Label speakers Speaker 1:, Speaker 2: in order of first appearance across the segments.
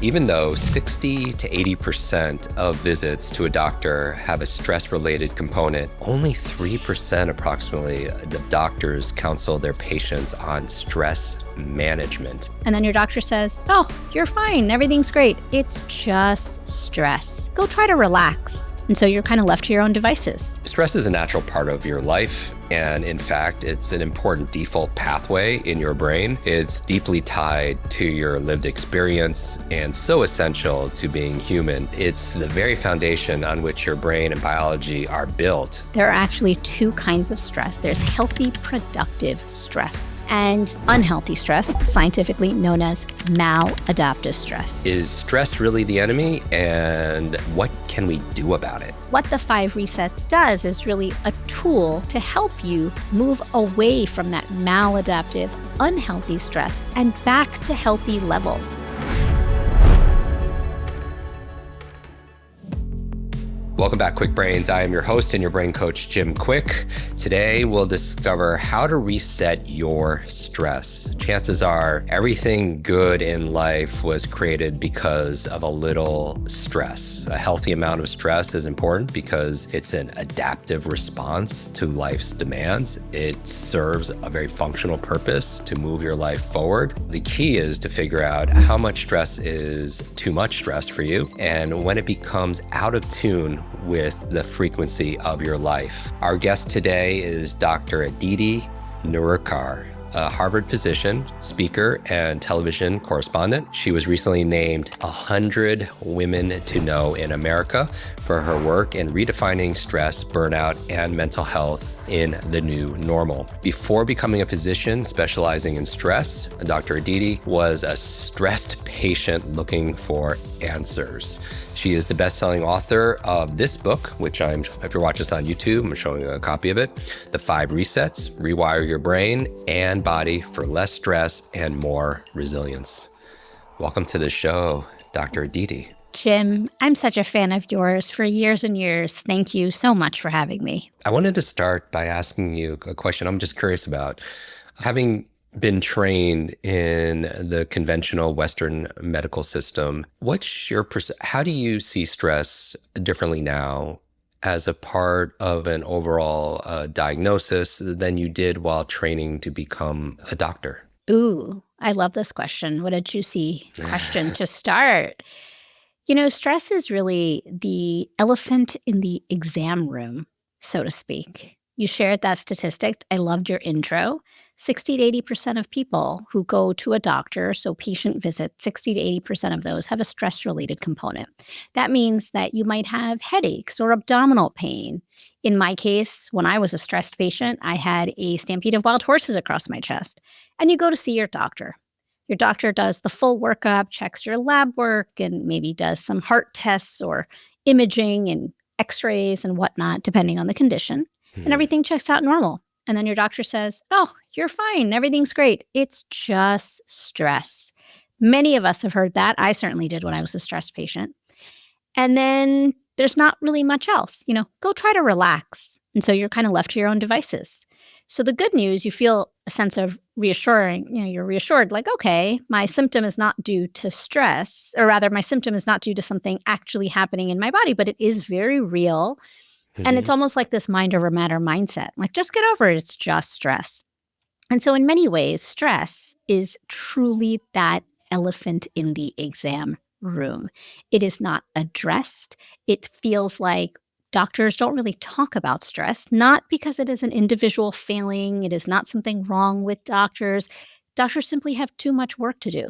Speaker 1: Even though 60 to 80% of visits to a doctor have a stress-related component, only 3% approximately of doctors counsel their patients on stress management.
Speaker 2: And then your doctor says, oh, you're fine, everything's great. It's just stress. Go try to relax. And so you're kind of left to your own devices.
Speaker 1: Stress is a natural part of your life. And in fact, it's an important default pathway in your brain. It's deeply tied to your lived experience and so essential to being human. It's the very foundation on which your brain and biology are built.
Speaker 2: There are actually two kinds of stress. There's healthy, productive stress and unhealthy stress, scientifically known as maladaptive stress.
Speaker 1: Is stress really the enemy? And what can we do about it?
Speaker 2: What the 5 Resets does is really a tool to help you move away from that maladaptive, unhealthy stress and back to healthy levels.
Speaker 1: Welcome back, Kwik Brains. I am your host and your brain coach, Jim Kwik. Today, we'll discover how to reset your stress. Chances are everything good in life was created because of a little stress. A healthy amount of stress is important because it's an adaptive response to life's demands. It serves a very functional purpose to move your life forward. The key is to figure out how much stress is too much stress for you and when it becomes out of tune with the frequency of your life. Our guest today is Dr. Aditi Nerurkar, a Harvard physician, speaker, and television correspondent. She was recently named 100 Women to Know in America for her work in redefining stress, burnout, and mental health in the new normal. Before becoming a physician specializing in stress, Dr. Aditi was a stressed patient looking for answers. She is the best-selling author of this book, which if you're watching this on YouTube, I'm showing a copy of it, The 5 Resets, Rewire Your Brain and Body for Less Stress and More Resilience. Welcome to the show, Dr. Aditi.
Speaker 2: Jim, I'm such a fan of yours for years and years. Thank you so much for having me.
Speaker 1: I wanted to start by asking you a question I'm just curious about. Having been trained in the conventional Western medical system, what's your how do you see stress differently now as a part of an overall diagnosis than you did while training to become a doctor?
Speaker 2: Ooh, I love this question. What a juicy question to start. You know, stress is really the elephant in the exam room, so to speak. You shared that statistic. I loved your intro. 60 to 80% of people who go to a doctor, so patient visits, 60 to 80% of those have a stress-related component. That means that you might have headaches or abdominal pain. In my case, when I was a stressed patient, I had a stampede of wild horses across my chest. And you go to see your doctor. Your doctor does the full workup, checks your lab work, and maybe does some heart tests or imaging and x-rays and whatnot, depending on the condition. And everything checks out normal. And then your doctor says, oh, you're fine. Everything's great. It's just stress. Many of us have heard that. I certainly did when I was a stressed patient. And then there's not really much else. Go try to relax. And so you're kind of left to your own devices. So the good news, you feel a sense of reassuring. You're reassured, like, okay, my symptom is not due to stress, or rather my symptom is not due to something actually happening in my body, but it is very real. And it's almost like this mind over matter mindset. Like, just get over it. It's just stress. And so in many ways, stress is truly that elephant in the exam room. It is not addressed. It feels like doctors don't really talk about stress, not because it is an individual failing. It is not something wrong with doctors. Doctors simply have too much work to do.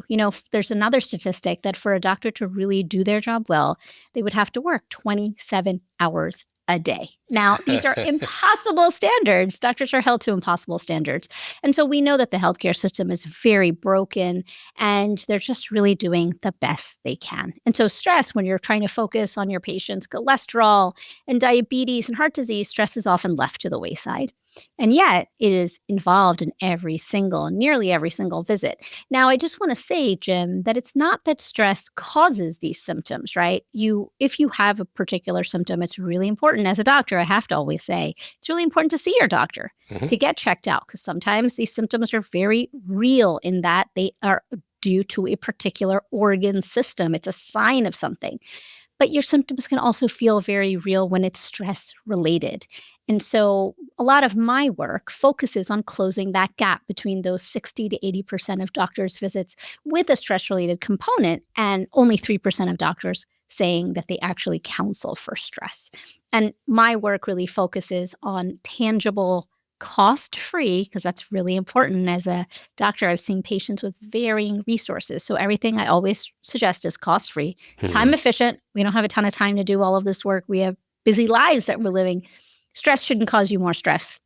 Speaker 2: There's another statistic that for a doctor to really do their job well, they would have to work 27 hours a day. Now, these are impossible standards. Doctors are held to impossible standards. And so we know that the healthcare system is very broken and they're just really doing the best they can. And so stress, when you're trying to focus on your patient's cholesterol and diabetes and heart disease, stress is often left to the wayside. And yet it is involved in nearly every single visit. Now, I just want to say, Jim, that it's not that stress causes these symptoms, right? If you have a particular symptom, it's really important. As a doctor, I have to always say, it's really important to see your doctor to get checked out, because sometimes these symptoms are very real in that they are due to a particular organ system. It's a sign of something. But your symptoms can also feel very real when it's stress related. And so a lot of my work focuses on closing that gap between those 60 to 80% of doctors' visits with a stress related component and only 3% of doctors saying that they actually counsel for stress. And my work really focuses on tangible, cost free, because that's really important. As a doctor, I've seen patients with varying resources. So everything I always suggest is cost free, time
Speaker 1: Mhm.
Speaker 2: efficient. We don't have a ton of time to do all of this work. We have busy lives that we're living. Stress shouldn't cause you more stress,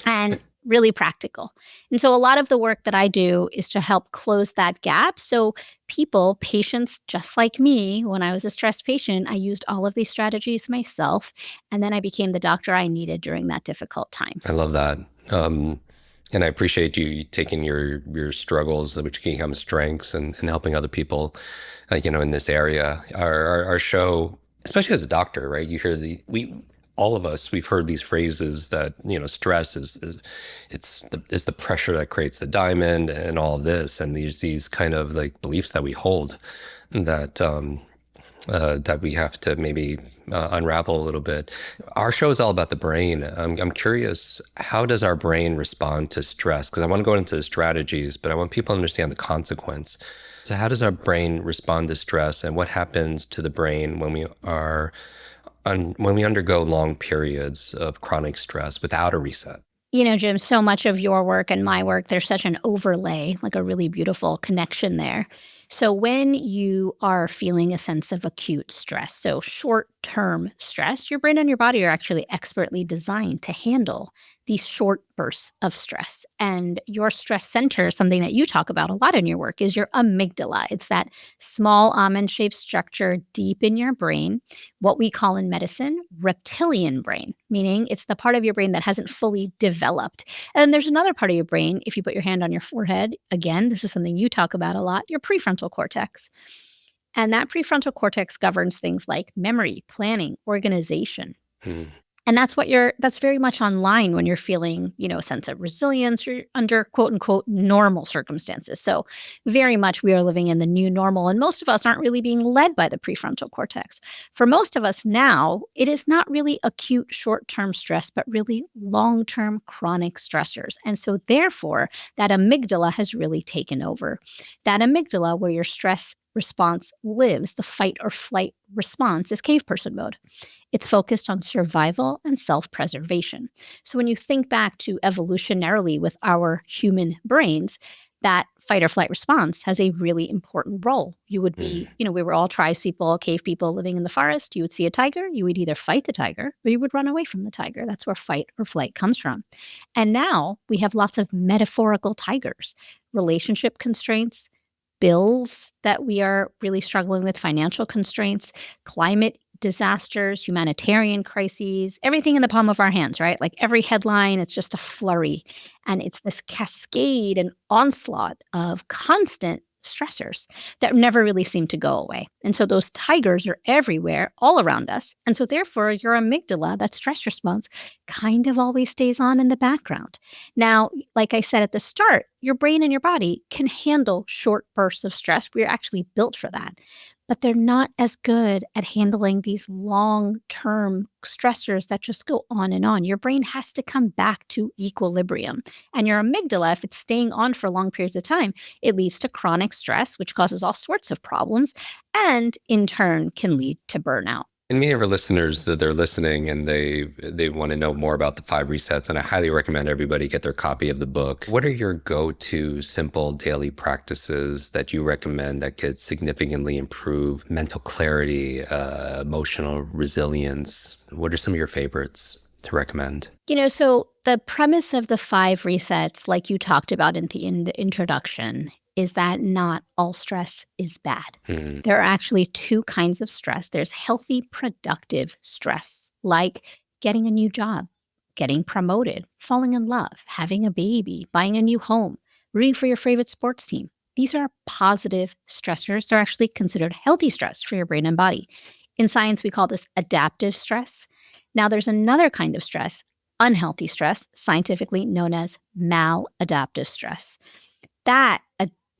Speaker 2: and really practical. And so a lot of the work that I do is to help close that gap. So people, patients just like me, when I was a stressed patient, I used all of these strategies myself. And then I became the doctor I needed during that difficult time.
Speaker 1: I love that. And I appreciate you taking your struggles, which can become strengths, and helping other people, in this area. Our show, especially as a doctor, right? You hear all of us, we've heard these phrases that, stress is the pressure that creates the diamond and all of this. And these kind of like beliefs that we hold that, that we have to maybe unravel a little bit. Our show is all about the brain. I'm curious, how does our brain respond to stress? Because I want to go into the strategies, but I want people to understand the consequence. So how does our brain respond to stress, and what happens to the brain when when we undergo long periods of chronic stress without a reset?
Speaker 2: Jim, so much of your work and my work, there's such an overlay, like a really beautiful connection there. So when you are feeling a sense of acute stress, so short-term stress, your brain and your body are actually expertly designed to handle these short bursts of stress. And your stress center, something that you talk about a lot in your work, is your amygdala. It's that small almond-shaped structure deep in your brain, what we call in medicine reptilian brain, meaning it's the part of your brain that hasn't fully developed. And then there's another part of your brain, if you put your hand on your forehead, again, this is something you talk about a lot, your prefrontal cortex. And that prefrontal cortex governs things like memory, planning, organization.
Speaker 1: Hmm.
Speaker 2: And that's very much online when you're feeling, a sense of resilience or under quote unquote normal circumstances. So very much we are living in the new normal. And most of us aren't really being led by the prefrontal cortex. For most of us now, it is not really acute short-term stress, but really long-term chronic stressors. And so therefore, that amygdala has really taken over. That amygdala where your stress response lives, the fight or flight response, is cave person mode. It's focused on survival and self-preservation. So when you think back to evolutionarily with our human brains, that fight or flight response has a really important role. You would be, we were all tribes people, cave people living in the forest. You would see a tiger, you would either fight the tiger or you would run away from the tiger. That's where fight or flight comes from. And now we have lots of metaphorical tigers, relationship constraints, bills that we are really struggling with, financial constraints, climate disasters, humanitarian crises, everything in the palm of our hands, right? Like every headline, it's just a flurry. And it's this cascade and onslaught of constant stressors that never really seem to go away. And so those tigers are everywhere, all around us. And so therefore, your amygdala, that stress response, kind of always stays on in the background. Now, like I said at the start, your brain and your body can handle short bursts of stress. We're actually built for that. But they're not as good at handling these long-term stressors that just go on and on. Your brain has to come back to equilibrium. And your amygdala, if it's staying on for long periods of time, it leads to chronic stress, which causes all sorts of problems, and in turn can lead to burnout.
Speaker 1: And many of our listeners that they're listening and they want to know more about the 5 resets, and I highly recommend everybody get their copy of the book. What are your go-to simple daily practices that you recommend that could significantly improve mental clarity, emotional resilience? What are some of your favorites to recommend?
Speaker 2: So the premise of the 5 resets, like you talked about in the introduction, is that not all stress is bad.
Speaker 1: Hmm.
Speaker 2: There are actually 2 kinds of stress. There's healthy, productive stress, like getting a new job, getting promoted, falling in love, having a baby, buying a new home, rooting for your favorite sports team. These are positive stressors. They're actually considered healthy stress for your brain and body. In science, we call this adaptive stress. Now, there's another kind of stress, unhealthy stress, scientifically known as maladaptive stress. That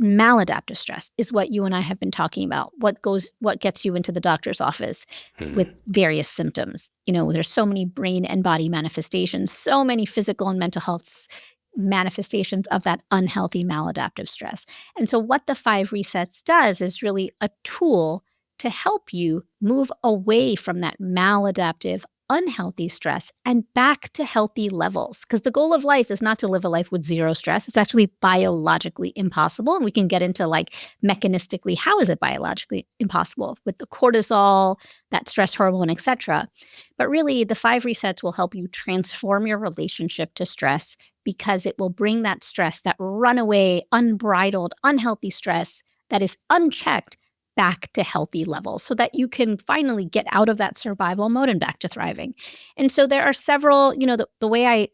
Speaker 2: Maladaptive stress is what you and I have been talking about. What gets you into the doctor's office with various symptoms. There's so many brain and body manifestations, so many physical and mental health manifestations of that unhealthy maladaptive stress. And so what the 5 resets does is really a tool to help you move away from that maladaptive, unhealthy stress and back to healthy levels. Because the goal of life is not to live a life with zero stress. It's actually biologically impossible. And we can get into mechanistically, how is it biologically impossible with the cortisol, that stress hormone, etc. But really, the 5 resets will help you transform your relationship to stress because it will bring that stress, that runaway, unbridled, unhealthy stress that is unchecked, back to healthy levels so that you can finally get out of that survival mode and back to thriving. And so there are several, the way I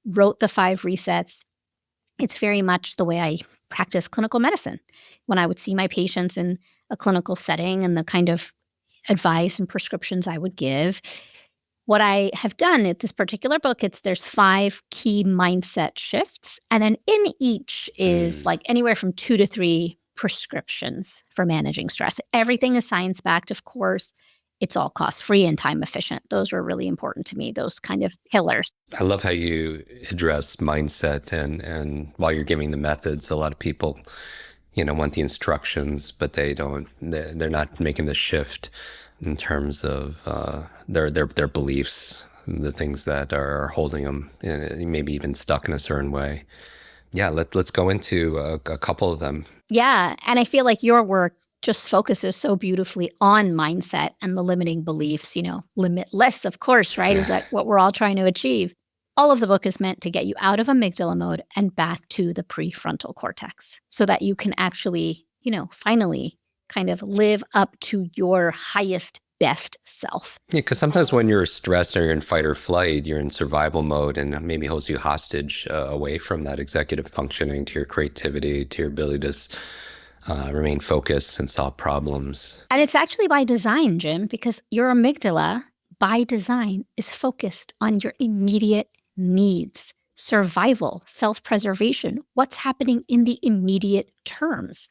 Speaker 2: wrote the 5 resets, it's very much the way I practice clinical medicine. When I would see my patients in a clinical setting and the kind of advice and prescriptions I would give, what I have done at this particular book, there's 5 key mindset shifts. And then in each is anywhere from 2 to 3 prescriptions for managing stress. Everything is science-backed, of course. It's all cost-free and time efficient. Those were really important to me, those kind of pillars.
Speaker 1: I love how you address mindset and while you're giving the methods, a lot of people, want the instructions, but they're not making the shift in terms of their beliefs, the things that are holding them, maybe even stuck in a certain way. Yeah, let's go into a couple of them.
Speaker 2: Yeah, and I feel like your work just focuses so beautifully on mindset and the limiting beliefs, limitless, of course, right? Is that what we're all trying to achieve? All of the book is meant to get you out of amygdala mode and back to the prefrontal cortex so that you can actually, finally kind of live up to your highest, best self.
Speaker 1: Yeah, because sometimes when you're stressed or you're in fight or flight, you're in survival mode and maybe holds you hostage away from that executive functioning, to your creativity, to your ability to remain focused and solve problems.
Speaker 2: And it's actually by design, Jim, because your amygdala, by design, is focused on your immediate needs, survival, self-preservation, what's happening in the immediate terms.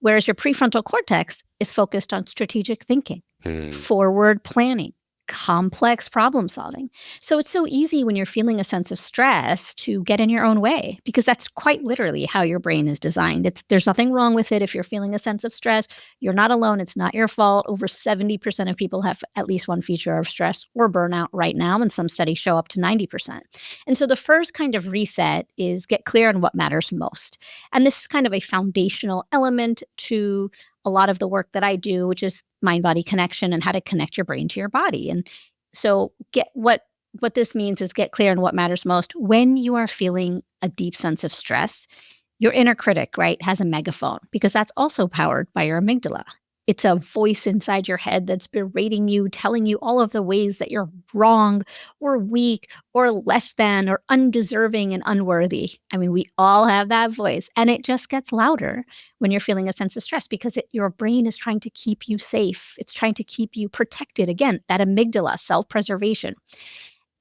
Speaker 2: Whereas your prefrontal cortex is focused on strategic thinking, forward planning, complex problem solving. So it's so easy when you're feeling a sense of stress to get in your own way, because that's quite literally how your brain is designed. There's nothing wrong with it. If you're feeling a sense of stress, you're not alone. It's not your fault. Over 70% of people have at least one feature of stress or burnout right now, and some studies show up to 90%. And so the first kind of reset is get clear on what matters most. And this is kind of a foundational element to a lot of the work that I do, which is mind-body connection and how to connect your brain to your body. And so what this means is get clear on what matters most. When you are feeling a deep sense of stress, your inner critic, right, has a megaphone, because that's also powered by your amygdala. It's a voice inside your head that's berating you, telling you all of the ways that you're wrong or weak or less than or undeserving and unworthy. I mean, we all have that voice, and it just gets louder when you're feeling a sense of stress because your brain is trying to keep you safe. It's trying to keep you protected. Again, that amygdala, self-preservation.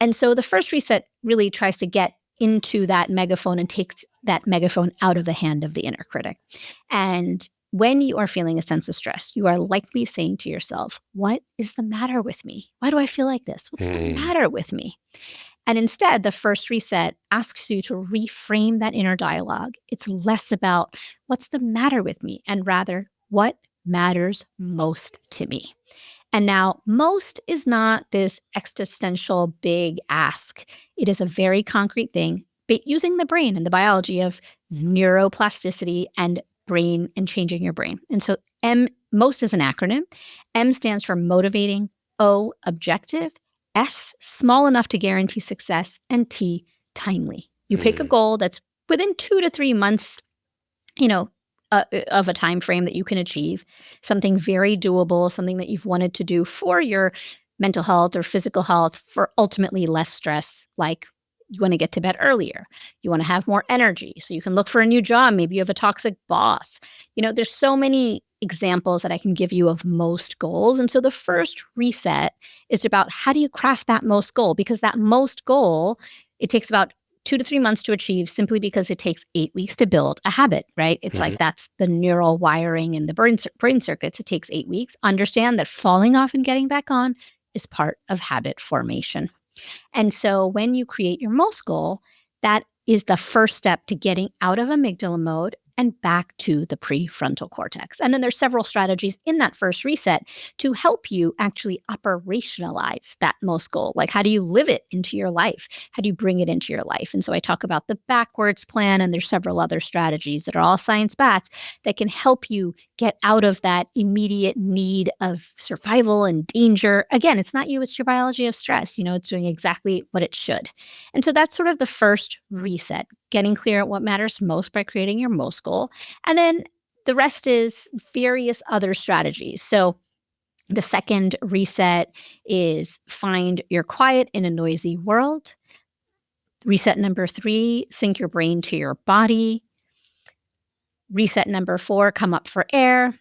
Speaker 2: And so the first reset really tries to get into that megaphone and takes that megaphone out of the hand of the inner critic. And when you are feeling a sense of stress, you are likely saying to yourself, what is the matter with me? Why do I feel like this? What's the matter with me? And instead, the first reset asks you to reframe that inner dialogue. It's less about what's the matter with me, and rather, what matters most to me. And now, most is not this existential big ask. It is a very concrete thing, but using the brain and the biology of neuroplasticity and brain and changing your brain. And so MOST is an acronym. M stands for motivating, O, objective, S, small enough to guarantee success, and T, timely. You pick a goal that's within 2 to 3 months, of a time frame that you can achieve, something very doable, something that you've wanted to do for your mental health or physical health, for ultimately less stress, like you want to get to bed earlier. You want to have more energy. So you can look for a new job. Maybe you have a toxic boss. There's so many examples that I can give you of most goals. And so the first reset is about how do you craft that most goal? Because that most goal, it takes about 2 to 3 months to achieve simply because it takes 8 weeks to build a habit, right? It's like that's the neural wiring in the brain circuits. It takes 8 weeks. Understand that falling off and getting back on is part of habit formation. And so when you create your most goal, that is the first step to getting out of amygdala mode and back to the prefrontal cortex. And then there's several strategies in that first reset to help you actually operationalize that most goal. Like, how do you live it into your life? How do you bring it into your life? And so I talk about the backwards plan, and there's several other strategies that are all science-backed that can help you get out of that immediate need of survival and danger. Again, it's not you, it's your biology of stress. It's doing exactly what it should. And so that's sort of the first reset, getting clear at what matters most by creating your most goal. And then the rest is various other strategies. So the second reset is find your quiet in a noisy world. Reset number 3, sync your brain to your body. Reset number 4, come up for air.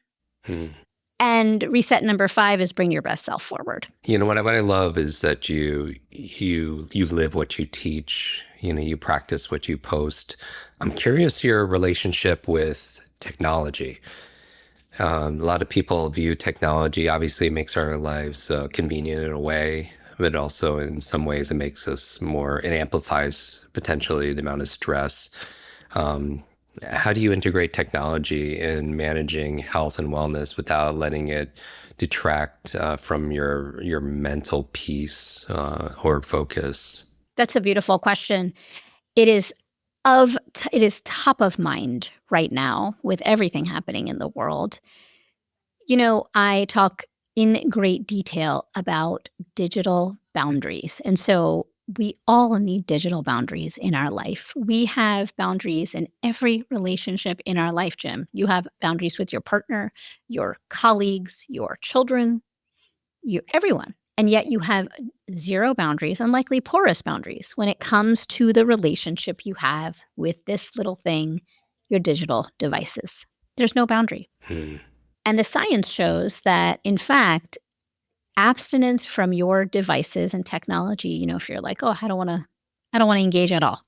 Speaker 2: And reset number 5 is bring your best self forward.
Speaker 1: What I love is that you live what you teach. You practice what you post. I'm curious your relationship with technology. A lot of people view technology, obviously it makes our lives convenient in a way, but also in some ways it makes us it amplifies potentially the amount of stress. How do you integrate technology in managing health and wellness without letting it detract from your mental peace or focus?
Speaker 2: That's a beautiful question. It is top of mind right now with everything happening in the world. I talk in great detail about digital boundaries. And so we all need digital boundaries in our life. We have boundaries in every relationship in our life, Jim. You have boundaries with your partner, your colleagues, your children, everyone. And yet you have zero boundaries, and likely porous boundaries, when it comes to the relationship you have with this little thing, your digital devices. There's no boundary. And the science shows that, in fact, abstinence from your devices and technology, if you're like, oh, I don't want to engage at all.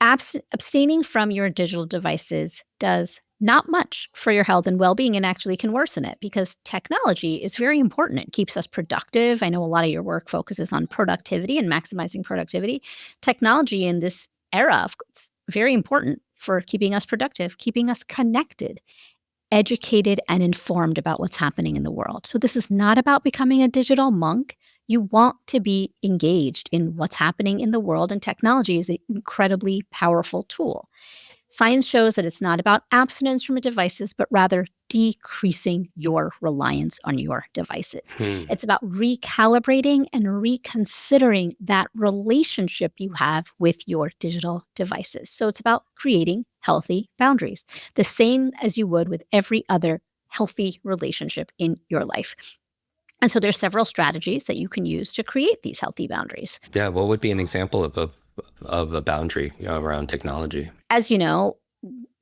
Speaker 2: Abstaining from your digital devices does not much for your health and well-being, and actually can worsen it, because technology is very important. It keeps us productive. I know a lot of your work focuses on productivity and maximizing productivity. Technology in this era, it's very important for keeping us productive, keeping us connected, educated, and informed about what's happening in the world. So this is not about becoming a digital monk. You want to be engaged in what's happening in the world, and technology is an incredibly powerful tool. Science shows that it's not about abstinence from devices, but rather decreasing your reliance on your devices. It's about recalibrating and reconsidering that relationship you have with your digital devices. So it's about creating healthy boundaries, the same as you would with every other healthy relationship in your life. And so there's several strategies that you can use to create these healthy boundaries.
Speaker 1: Yeah, what would be an example of a boundary around technology?
Speaker 2: As you know,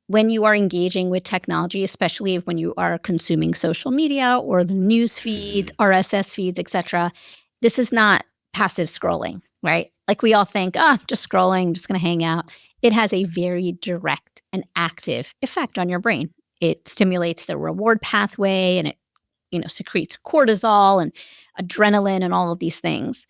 Speaker 2: when you are engaging with technology, especially when you are consuming social media or the news feeds, RSS feeds, etc., this is not passive scrolling, right? Like we all think, just scrolling, just going to hang out. It has a very direct and active effect on your brain. It stimulates the reward pathway, and it secretes cortisol and adrenaline and all of these things.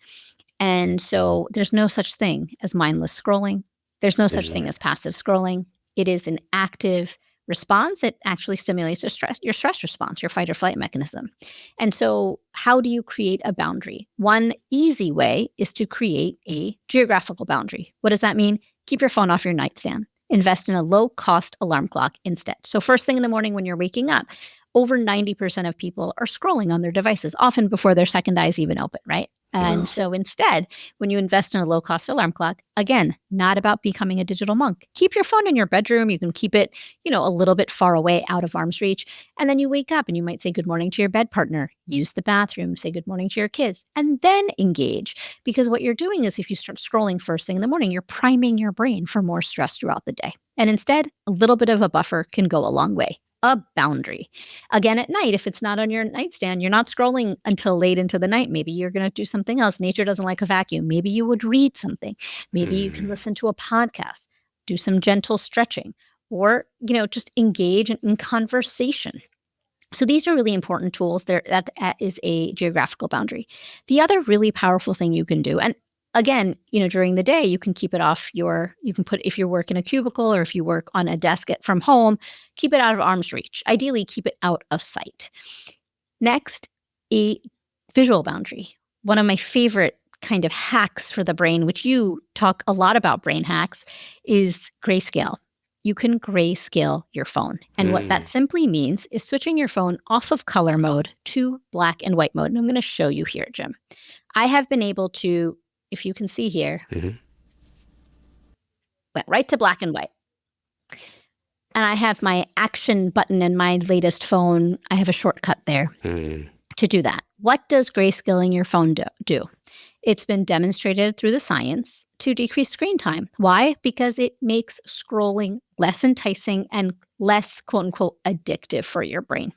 Speaker 2: And so there's no such thing as mindless scrolling. There's no such thing as passive scrolling. It is an active response. It actually stimulates your stress response, your fight or flight mechanism. And so how do you create a boundary? One easy way is to create a geographical boundary. What does that mean? Keep your phone off your nightstand. Invest in a low-cost alarm clock instead. So first thing in the morning when you're waking up, over 90% of people are scrolling on their devices, often before their second eye is even open, right? And so instead, when you invest in a low-cost alarm clock, again, not about becoming a digital monk. Keep your phone in your bedroom. You can keep it, a little bit far away, out of arm's reach. And then you wake up and you might say good morning to your bed partner, use the bathroom, say good morning to your kids, and then engage. Because what you're doing is if you start scrolling first thing in the morning, you're priming your brain for more stress throughout the day. And instead, a little bit of a buffer can go a long way. a boundary. Again, at night, if it's not on your nightstand, you're not scrolling until late into the night. Maybe you're going to do something else. Nature doesn't like a vacuum. Maybe you would read something. Maybe you can listen to a podcast, do some gentle stretching, or, just engage in conversation. So these are really important tools. That is a geographical boundary. The other really powerful thing you can do, and again, during the day, you can keep it off you can put, if you work in a cubicle or if you work on a desk from home, keep it out of arm's reach. Ideally, keep it out of sight. Next, a visual boundary. One of my favorite kind of hacks for the brain, which you talk a lot about brain hacks, is grayscale. You can grayscale your phone. And what that simply means is switching your phone off of color mode to black and white mode. And I'm going to show you here, Jim. I have been able to, if you can see here, went right to black and white. And I have my action button in my latest phone. I have a shortcut there to do that. What does grayscaling your phone do? It's been demonstrated through the science to decrease screen time. Why? Because it makes scrolling less enticing and less, quote unquote, addictive for your brain.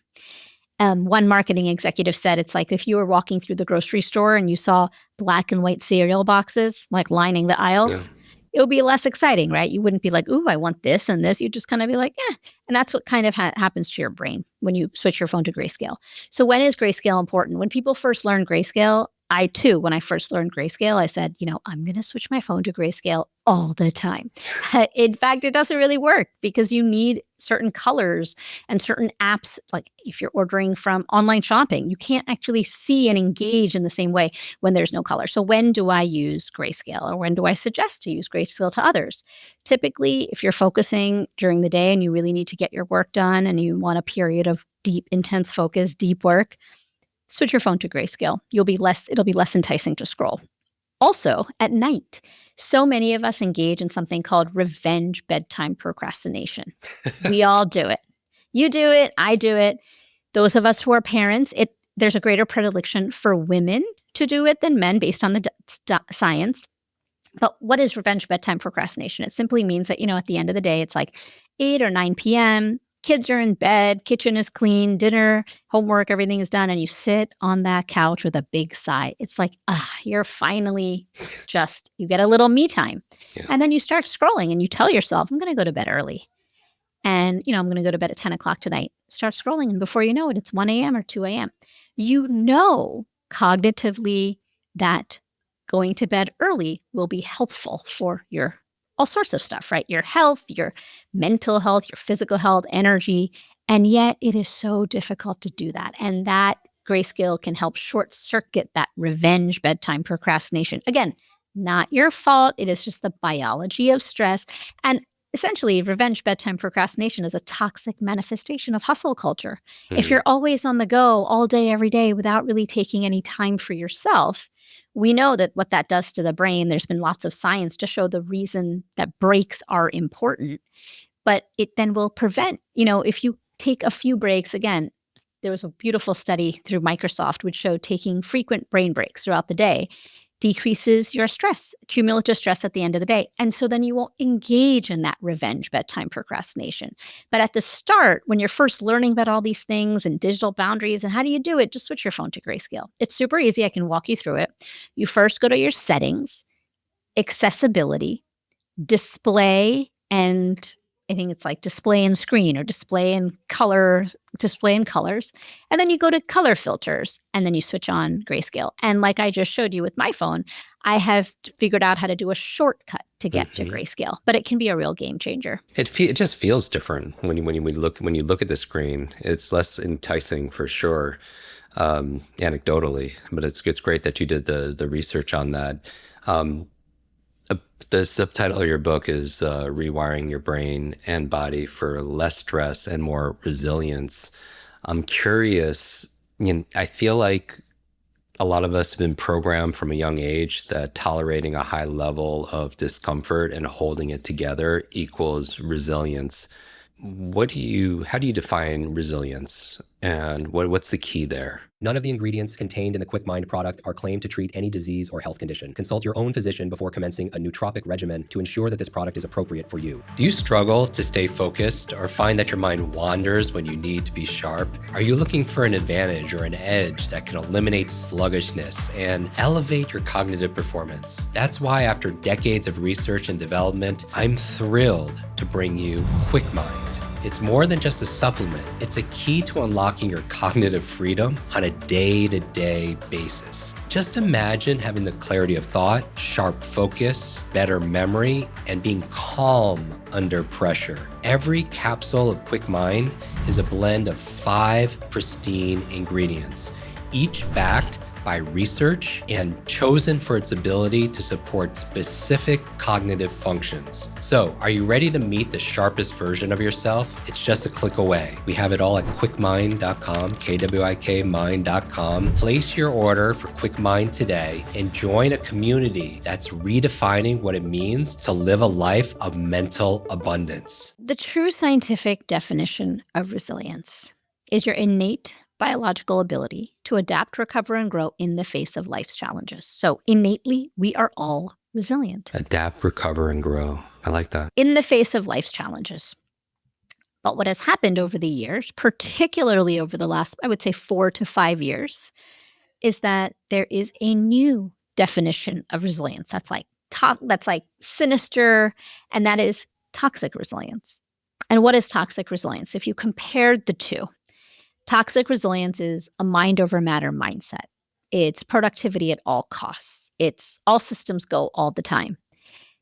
Speaker 2: One marketing executive said it's like if you were walking through the grocery store and you saw black and white cereal boxes like lining the aisles, it would be less exciting, right? You wouldn't be like, ooh, I want this and this. You'd just kind of be like, eh. And that's what kind of happens to your brain when you switch your phone to grayscale. So when is grayscale important? When people first learn grayscale, I too, when I first learned grayscale, I said, I'm going to switch my phone to grayscale all the time. In fact, it doesn't really work because you need certain colors and certain apps. Like if you're ordering from online shopping, you can't actually see and engage in the same way when there's no color. So when do I use grayscale, or when do I suggest to use grayscale to others? Typically, if you're focusing during the day and you really need to get your work done and you want a period of deep, intense focus, deep work, switch your phone to grayscale. It'll be less enticing to scroll. Also, at night, so many of us engage in something called revenge bedtime procrastination. We all do it. You do it. I do it. Those of us who are parents, there's a greater predilection for women to do it than men based on the science. But what is revenge bedtime procrastination? It simply means that, at the end of the day, it's like 8 or 9 p.m., kids are in bed, kitchen is clean, dinner, homework, everything is done, and you sit on that couch with a big sigh. It's like, you're finally you get a little me time. Yeah. And then you start scrolling and you tell yourself, I'm going to go to bed early. And, I'm going to go to bed at 10 o'clock tonight. Start scrolling, and before you know it, it's 1 a.m. or 2 a.m. Cognitively that going to bed early will be helpful for your all sorts of stuff, right? Your health, your mental health, your physical health, energy. And yet it is so difficult to do that. And that grayscale can help short circuit that revenge bedtime procrastination. Again, not your fault. It is just the biology of stress. And essentially, revenge bedtime procrastination is a toxic manifestation of hustle culture. If you're always on the go all day, every day, without really taking any time for yourself, we know that what that does to the brain, there's been lots of science to show the reason that breaks are important, but it then will prevent, if you take a few breaks, again, there was a beautiful study through Microsoft which showed taking frequent brain breaks throughout the day decreases your stress, cumulative stress at the end of the day. And so then you won't engage in that revenge bedtime procrastination. But at the start, when you're first learning about all these things and digital boundaries and how do you do it, just switch your phone to grayscale. It's super easy. I can walk you through it. You first go to your settings, accessibility, display, and I think it's like display and screen or display and colors. And then you go to color filters and then you switch on grayscale. And like I just showed you with my phone, I have figured out how to do a shortcut to get to grayscale, but it can be a real game changer.
Speaker 1: It just feels different when you look at the screen. It's less enticing for sure, anecdotally, but it's great that you did the research on that. The subtitle of your book is Rewiring Your Brain and Body for Less Stress and More Resilience. I'm curious, I feel like a lot of us have been programmed from a young age that tolerating a high level of discomfort and holding it together equals resilience. How do you define resilience? And what's the key there?
Speaker 3: None of the ingredients contained in the Kwik Mind product are claimed to treat any disease or health condition. Consult your own physician before commencing a nootropic regimen to ensure that this product is appropriate for you.
Speaker 1: Do you struggle to stay focused or find that your mind wanders when you need to be sharp? Are you looking for an advantage or an edge that can eliminate sluggishness and elevate your cognitive performance? That's why, after decades of research and development, I'm thrilled to bring you Kwik Mind. It's more than just a supplement. It's a key to unlocking your cognitive freedom on a day-to-day basis. Just imagine having the clarity of thought, sharp focus, better memory, and being calm under pressure. Every capsule of Kwik Mind is a blend of 5 pristine ingredients, each backed by research and chosen for its ability to support specific cognitive functions. So, are you ready to meet the sharpest version of yourself? It's just a click away. We have it all at kwikmind.com, kwikmind.com. Place your order for Kwik Mind today and join a community that's redefining what it means to live a life of mental abundance.
Speaker 2: The true scientific definition of resilience is your innate biological ability to adapt, recover, and grow in the face of life's challenges. So innately, we are all resilient.
Speaker 1: Adapt, recover, and grow. I like that.
Speaker 2: In the face of life's challenges. But what has happened over the years, particularly over the last, I would say 4 to 5 years, is that there is a new definition of resilience that's like sinister, and that is toxic resilience. And what is toxic resilience? If you compared the two, toxic resilience is a mind over matter mindset. It's productivity at all costs. It's all systems go all the time.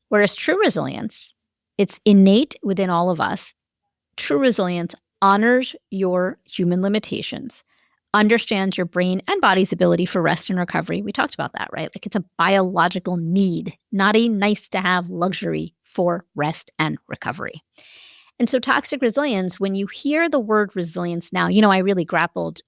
Speaker 2: Whereas true resilience, it's innate within all of us. True resilience honors your human limitations, understands your brain and body's ability for rest and recovery. We talked about that, right? Like it's a biological need, not a nice to have luxury for rest and recovery. And so toxic resilience, when you hear the word resilience now, I really grappled,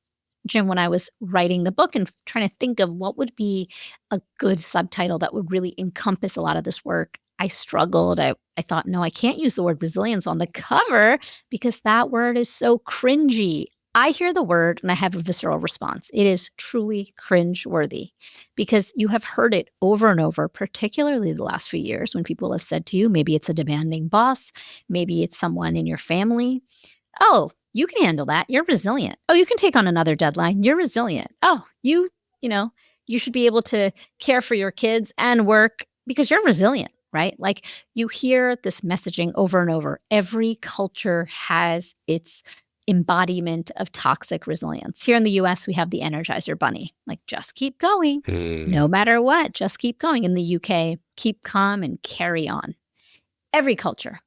Speaker 2: Jim, when I was writing the book and trying to think of what would be a good subtitle that would really encompass a lot of this work. I struggled. I thought, no, I can't use the word resilience on the cover because that word is so cringy. I hear the word and I have a visceral response. It is truly cringe-worthy because you have heard it over and over, particularly the last few years when people have said to you, maybe it's a demanding boss, maybe it's someone in your family. Oh, you can handle that. You're resilient. Oh, you can take on another deadline. You're resilient. Oh, you should be able to care for your kids and work because you're resilient, right? Like you hear this messaging over and over. Every culture has its embodiment of toxic resilience. Here in the US, we have the Energizer Bunny, like just keep going, no matter what, just keep going. In the UK, keep calm and carry on. Every culture.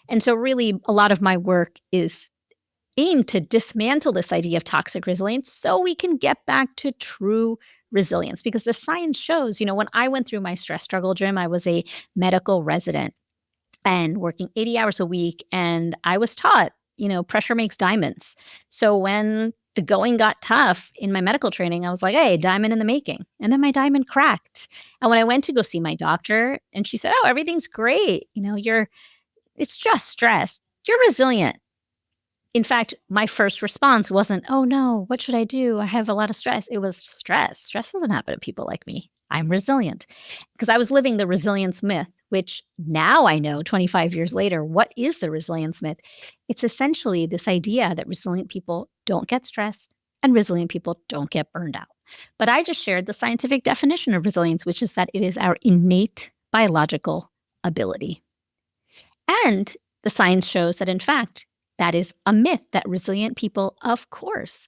Speaker 2: And so really a lot of my work is aimed to dismantle this idea of toxic resilience so we can get back to true resilience. Because the science shows, when I went through my stress struggle, Jim, I was a medical resident and working 80 hours a week. And I was taught, pressure makes diamonds. So when the going got tough in my medical training, I was like, hey, diamond in the making. And then my diamond cracked. And when I went to go see my doctor and she said, oh, everything's great. It's just stress. You're resilient. In fact, my first response wasn't, oh no, what should I do? I have a lot of stress. It was stress. Stress doesn't happen to people like me. I'm resilient because I was living the resilience myth, which now I know 25 years later, what is the resilience myth? It's essentially this idea that resilient people don't get stressed and resilient people don't get burned out. But I just shared the scientific definition of resilience, which is that it is our innate biological ability. And the science shows that, in fact, that is a myth, that resilient people, of course,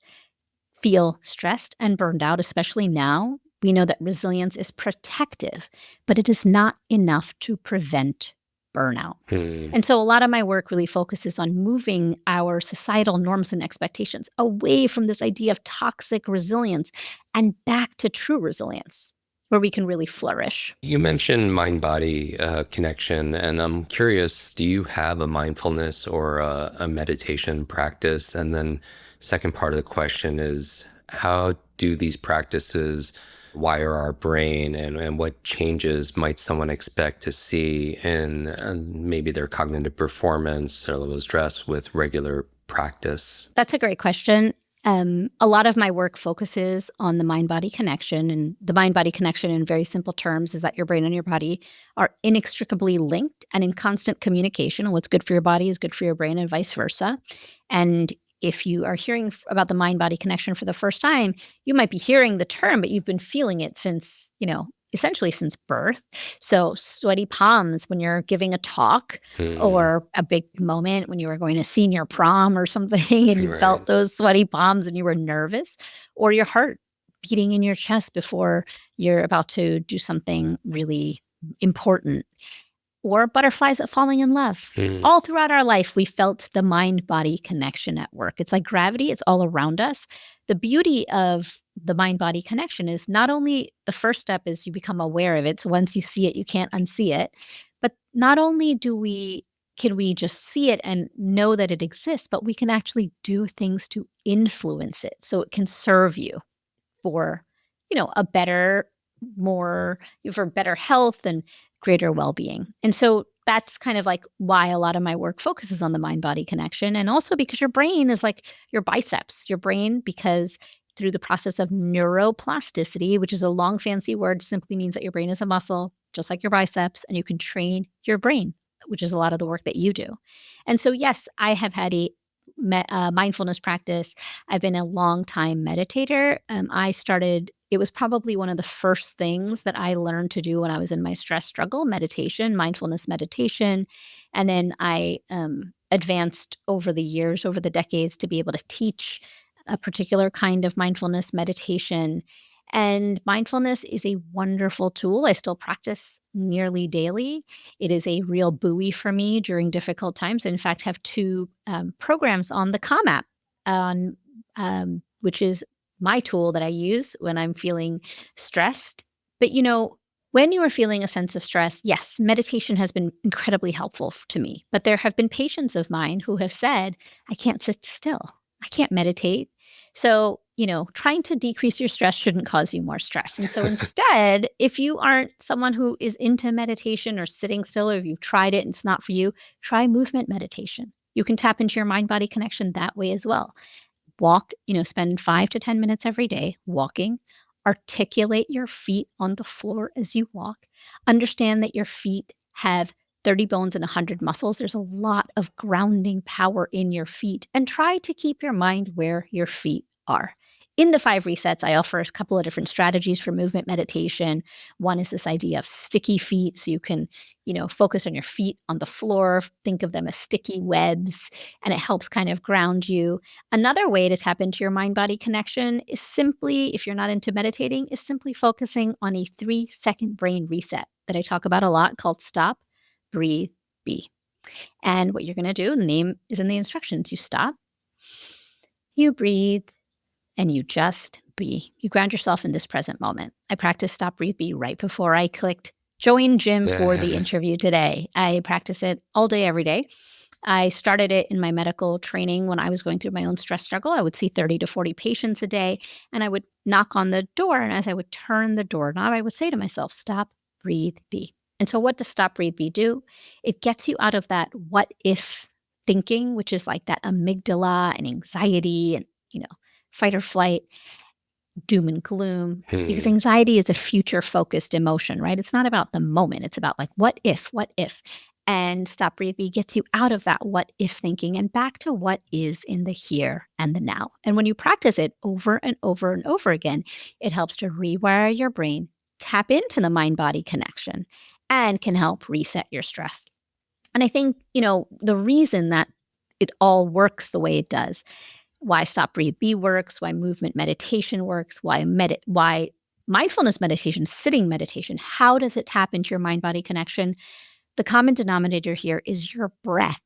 Speaker 2: feel stressed and burned out, especially now. We know that resilience is protective, but it is not enough to prevent burnout. And so a lot of my work really focuses on moving our societal norms and expectations away from this idea of toxic resilience and back to true resilience, where we can really flourish.
Speaker 1: You mentioned mind-body connection, and I'm curious, do you have a mindfulness or a meditation practice? And then second part of the question is, how do these practices wire our brain, and what changes might someone expect to see in maybe their cognitive performance or level of stress with regular practice?
Speaker 2: That's a great question. A lot of my work focuses on the mind-body connection, and the mind-body connection in very simple terms is that your brain and your body are inextricably linked and in constant communication. What's good for your body is good for your brain and vice versa. And if you are hearing about the mind-body connection for the first time, you might be hearing the term, but you've been feeling it since, essentially since birth. So sweaty palms when you're giving a talk or a big moment when you were going to senior prom or something and you
Speaker 1: Right.
Speaker 2: felt those sweaty palms and you were nervous, or your heart beating in your chest before you're about to do something really important, or butterflies at falling in love. All throughout our life, we felt the mind-body connection at work. It's like gravity, it's all around us. The beauty of the mind-body connection is not only the first step is you become aware of it, so once you see it, you can't unsee it, but not only can we just see it and know that it exists, but we can actually do things to influence it so it can serve you for, a better, for better health and greater well-being. And so that's kind of like why a lot of my work focuses on the mind-body connection. And also because your brain is like your biceps, because through the process of neuroplasticity, which is a long fancy word, simply means that your brain is a muscle, just like your biceps, and you can train your brain, which is a lot of the work that you do. And so, yes, I have had a mindfulness practice. I've been a long time meditator. It was probably one of the first things that I learned to do when I was in my stress struggle, meditation, mindfulness meditation. And then I advanced over the years, over the decades, to be able to teach a particular kind of mindfulness meditation. And mindfulness is a wonderful tool. I still practice nearly daily. It is a real buoy for me during difficult times. I, in fact, have two programs on the Calm app, which is my tool that I use when I'm feeling stressed. But, when you are feeling a sense of stress, yes, meditation has been incredibly helpful to me. But there have been patients of mine who have said, I can't sit still. I can't meditate. So, trying to decrease your stress shouldn't cause you more stress. And so instead, if you aren't someone who is into meditation or sitting still, or if you've tried it and it's not for you, try movement meditation. You can tap into your mind-body connection that way as well. Walk, spend 5 to 10 minutes every day walking. Articulate your feet on the floor as you walk. Understand that your feet have 30 bones and 100 muscles. There's a lot of grounding power in your feet. And try to keep your mind where your feet are. In the 5 resets, I offer a couple of different strategies for movement meditation. One is this idea of sticky feet. So you can, focus on your feet on the floor. Think of them as sticky webs, and it helps kind of ground you. Another way to tap into your mind-body connection is simply, if you're not into meditating, is simply focusing on a 3-second brain reset that I talk about a lot called Stop, Breathe, Be. And what you're going to do, the name is in the instructions. You stop, you breathe, and you just be. You ground yourself in this present moment. I practiced Stop, Breathe, Be right before I clicked join Jim for the interview today. I practice it all day, every day. I started it in my medical training when I was going through my own stress struggle. I would see 30 to 40 patients a day, and I would knock on the door. And as I would turn the doorknob, I would say to myself, Stop, Breathe, Be. And so what does Stop, Breathe, Be do? It gets you out of that what if thinking, which is like that amygdala and anxiety and, fight or flight, doom and gloom, because anxiety is a future-focused emotion, right? It's not about the moment. It's about like, what if? And Stop, Breathe, Be gets you out of that what if thinking and back to what is in the here and the now. And when you practice it over and over and over again, it helps to rewire your brain, tap into the mind-body connection, and can help reset your stress. And I think, the reason that it all works the way it does, why Stop, Breathe, Be works, why movement meditation works, why mindfulness meditation, sitting meditation, how does it tap into your mind-body connection? The common denominator here is your breath.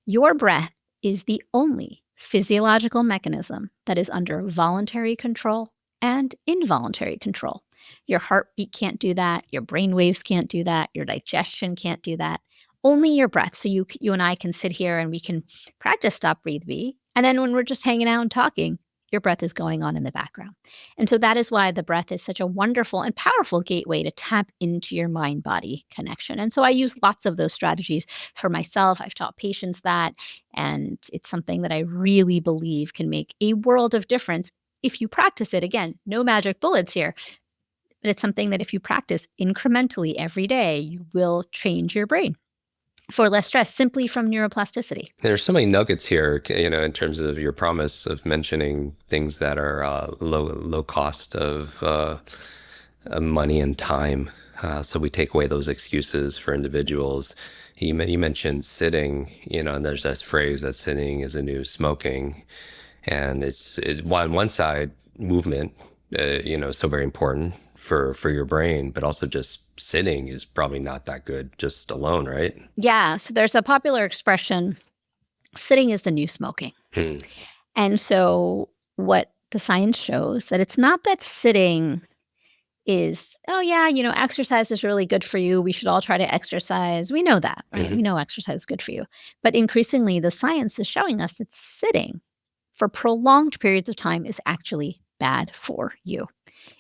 Speaker 2: Your breath is the only physiological mechanism that is under voluntary control and involuntary control. Your heartbeat can't do that. Your brain waves can't do that. Your digestion can't do that. Only your breath. So you and I can sit here and we can practice Stop, Breathe, Be. And then when we're just hanging out and talking, your breath is going on in the background. And so that is why the breath is such a wonderful and powerful gateway to tap into your mind-body connection. And so I use lots of those strategies for myself. I've taught patients that, and it's something that I really believe can make a world of difference if you practice it. Again, no magic bullets here, but it's something that if you practice incrementally every day, you will change your brain for less stress simply from neuroplasticity.
Speaker 1: There's so many nuggets here, in terms of your promise of mentioning things that are low cost of money and time. So we take away those excuses for individuals. You mentioned sitting, and there's this phrase that sitting is a new smoking. And on one side, movement, is so very important for your brain, but also just sitting is probably not that good just alone, right?
Speaker 2: Yeah. So there's a popular expression, sitting is the new smoking. And so what the science shows that it's not that sitting is, oh yeah, exercise is really good for you. We should all try to exercise. We know that, right? We know exercise is good for you. But increasingly, the science is showing us that sitting for prolonged periods of time is actually bad for you.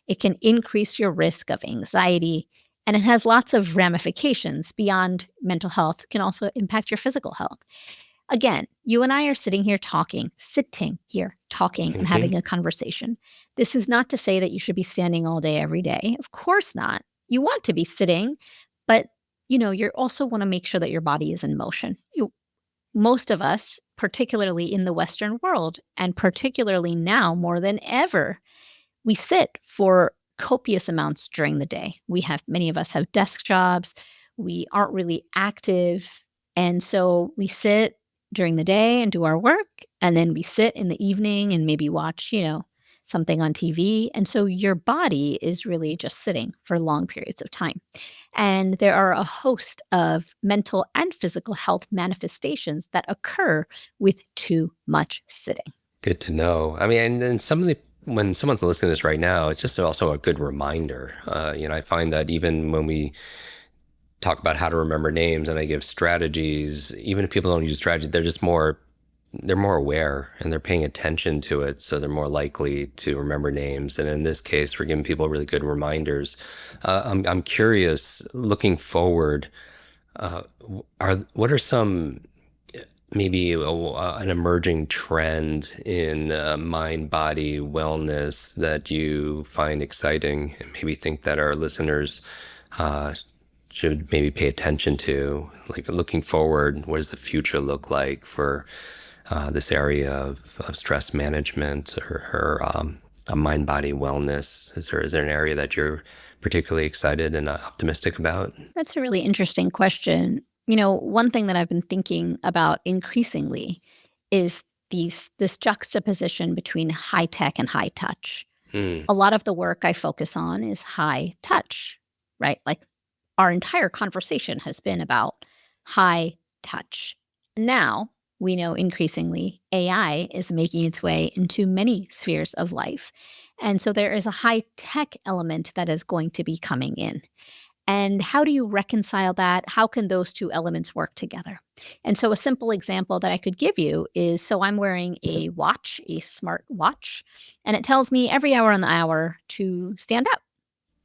Speaker 2: It can increase your risk of anxiety, and it has lots of ramifications beyond mental health. It can also impact your physical health. Again, you and I are sitting here talking and having a conversation. This is not to say that you should be standing all day, every day. Of course not. You want to be sitting, but you also want to make sure that your body is in motion. Most of us, particularly in the Western world, and particularly now more than ever, we sit for copious amounts during the day. Many of us have desk jobs. We aren't really active. And so we sit during the day and do our work. And then we sit in the evening and maybe watch, something on TV. And so your body is really just sitting for long periods of time. And there are a host of mental and physical health manifestations that occur with too much sitting.
Speaker 1: Good to know. I mean, and when someone's listening to this right now, it's just also a good reminder. I find that even when we talk about how to remember names and I give strategies, even if people don't use strategy, they're more aware and they're paying attention to it. So they're more likely to remember names. And in this case, we're giving people really good reminders. I'm curious, looking forward, what are some maybe an emerging trend in mind-body wellness that you find exciting and maybe think that our listeners should maybe pay attention to? Like, looking forward, what does the future look like for this area of stress management or mind-body wellness? Is there an area that you're particularly excited and optimistic about?
Speaker 2: That's a really interesting question. One thing that I've been thinking about increasingly is this juxtaposition between high tech and high touch. A lot of the work I focus on is high touch, right? Like our entire conversation has been about high touch. Now, we know increasingly AI is making its way into many spheres of life. And so there is a high tech element that is going to be coming in. And how do you reconcile that? How can those two elements work together? And so a simple example that I could give you is, so I'm wearing a watch, a smart watch, and it tells me every hour on the hour to stand up.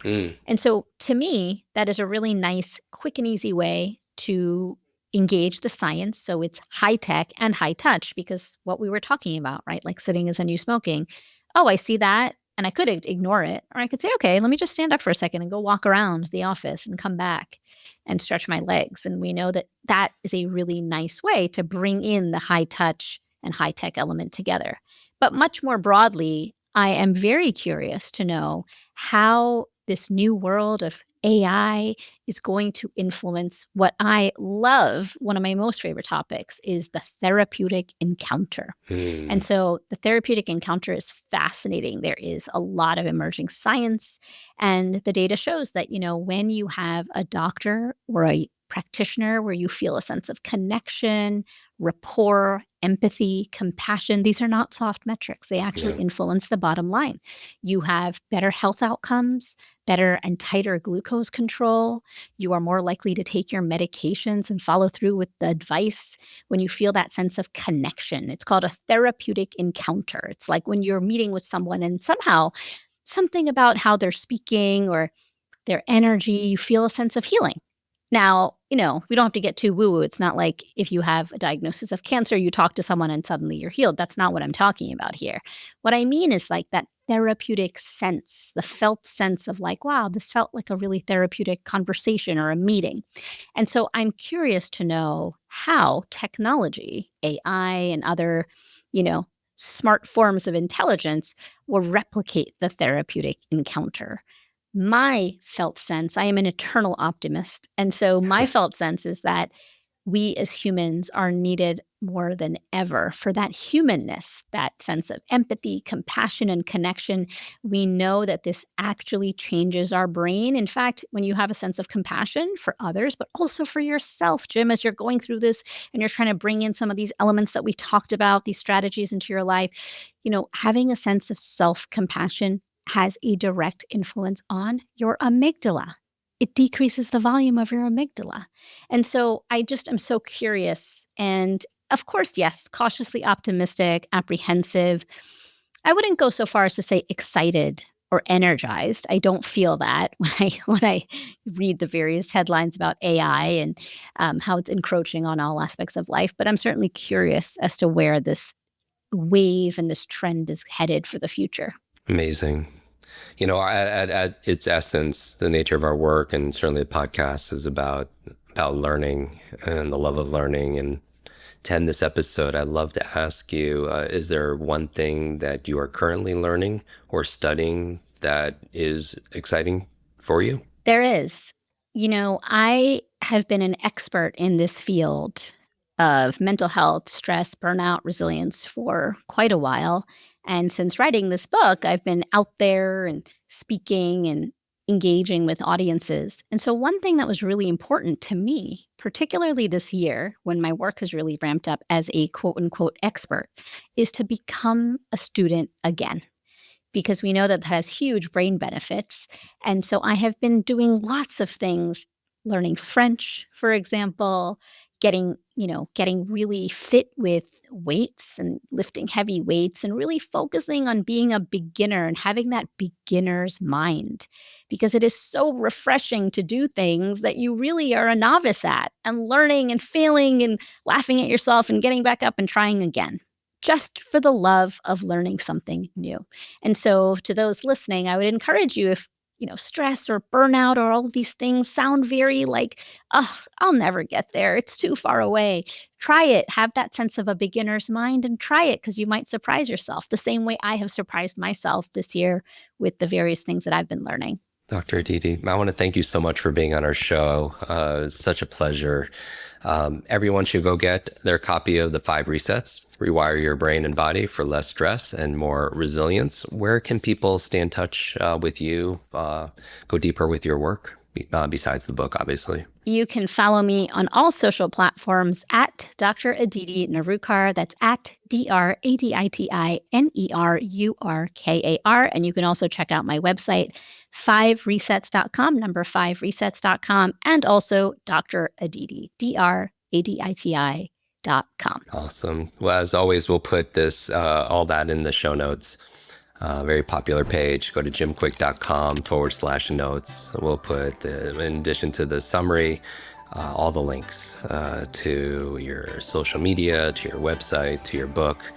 Speaker 2: And so to me, that is a really nice, quick and easy way to engage the science. So it's high tech and high touch, because what we were talking about, right? Like sitting is a new smoking. Oh, I see that. And I could ignore it, or I could say, okay, let me just stand up for a second and go walk around the office and come back and stretch my legs. And we know that that is a really nice way to bring in the high touch and high tech element together. But much more broadly, I am very curious to know how this new world of AI is going to influence what I love. One of my most favorite topics is the therapeutic encounter. And so the therapeutic encounter is fascinating. There is a lot of emerging science, and the data shows that, when you have a doctor or a practitioner where you feel a sense of connection, rapport, empathy, compassion. These are not soft metrics. They actually influence the bottom line. You have better health outcomes, better and tighter glucose control. You are more likely to take your medications and follow through with the advice when you feel that sense of connection. It's called a therapeutic encounter. It's like when you're meeting with someone and somehow something about how they're speaking or their energy, you feel a sense of healing. Now, we don't have to get too woo-woo. It's not like if you have a diagnosis of cancer, you talk to someone and suddenly you're healed. That's not what I'm talking about here. What I mean is like that therapeutic sense, the felt sense of like, wow, this felt like a really therapeutic conversation or a meeting. And so I'm curious to know how technology, AI, and other, smart forms of intelligence will replicate the therapeutic encounter. My felt sense, I am an eternal optimist. And so my felt sense is that we as humans are needed more than ever for that humanness, that sense of empathy, compassion, and connection. We know that this actually changes our brain. In fact, when you have a sense of compassion for others, but also for yourself, Jim, as you're going through this and you're trying to bring in some of these elements that we talked about, these strategies into your life, having a sense of self-compassion has a direct influence on your amygdala. It decreases the volume of your amygdala. And so I just am so curious. And of course, yes, cautiously optimistic, apprehensive. I wouldn't go so far as to say excited or energized. I don't feel that when I read the various headlines about AI and how it's encroaching on all aspects of life. But I'm certainly curious as to where this wave and this trend is headed for the future.
Speaker 1: Amazing. At its essence, the nature of our work and certainly the podcast is about learning and the love of learning. And to end this episode, I'd love to ask you, is there one thing that you are currently learning or studying that is exciting for you?
Speaker 2: There is. I have been an expert in this field of mental health, stress, burnout, resilience for quite a while. And since writing this book, I've been out there and speaking and engaging with audiences. And so one thing that was really important to me, particularly this year when my work has really ramped up as a quote unquote expert, is to become a student again. Because we know that has huge brain benefits. And so I have been doing lots of things, learning French, for example, getting really fit with weights and lifting heavy weights and really focusing on being a beginner and having that beginner's mind, because it is so refreshing to do things that you really are a novice at and learning and failing and laughing at yourself and getting back up and trying again, just for the love of learning something new. And so to those listening, I would encourage you, if stress or burnout or all of these things sound very like, oh, I'll never get there, it's too far away. Try it. Have that sense of a beginner's mind and try it, because you might surprise yourself the same way I have surprised myself this year with the various things that I've been learning.
Speaker 1: Dr. Aditi, I want to thank you so much for being on our show. It's such a pleasure. Everyone should go get their copy of the 5 Resets, Rewire Your Brain and Body for Less Stress and More Resilience. Where can people stay in touch with you, go deeper with your work, besides the book, obviously?
Speaker 2: You can follow me on all social platforms at Dr. Aditi Nerurkar. That's at DrAditi Nerurkar. And you can also check out my website, 5resets.com, number 5resets.com, and also Dr. Aditi, DrAditi.com.
Speaker 1: Awesome. Well, as always, we'll put all that in the show notes. Very popular page. Go to jimkwik.com/notes. We'll put, in addition to the summary, all the links to your social media, to your website, to your book.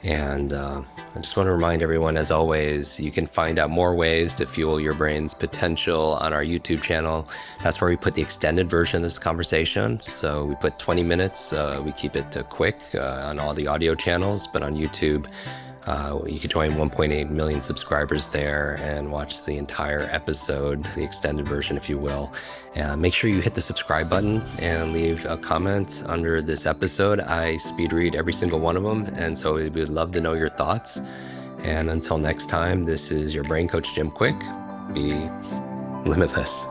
Speaker 1: And I just want to remind everyone, as always, you can find out more ways to fuel your brain's potential on our YouTube channel. That's where we put the extended version of this conversation. So we put 20 minutes. We keep it quick on all the audio channels, but on YouTube, you can join 1.8 million subscribers there and watch the entire episode, the extended version, if you will. Make sure you hit the subscribe button and leave a comment under this episode. I speed read every single one of them, and so we would love to know your thoughts. And until next time, this is your brain coach, Jim Kwik. Be limitless.